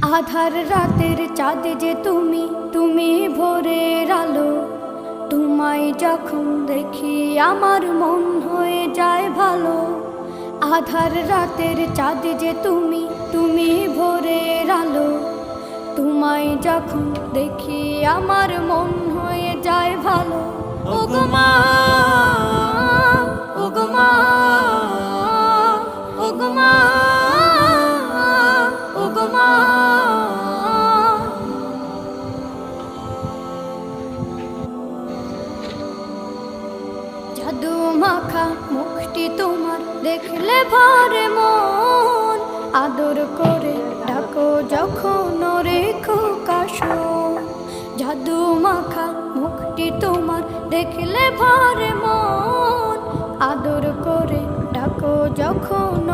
আধার রাতের চাঁদ যে তুমি, তুমি ভোরের আলো। তোমায় যখন দেখি আমার মন হয়ে যায় ভালো। আধার রাতের চাঁদ যে তুমি, তুমি ভোরের আলো। তোমায় যখন দেখি আমার মন হয়ে যায় ভালো। ওগো মা, ওগো মা, ওগো মা, ওগো মা। জাদু মাখা মুখটি তোমার দেখলে ভরে মন। আদর করে ডাকো যখন রেখো কাশন। জাদু মাখা মুখটি তোমার দেখলে ভরে মন। আদর করে ডাকো যখন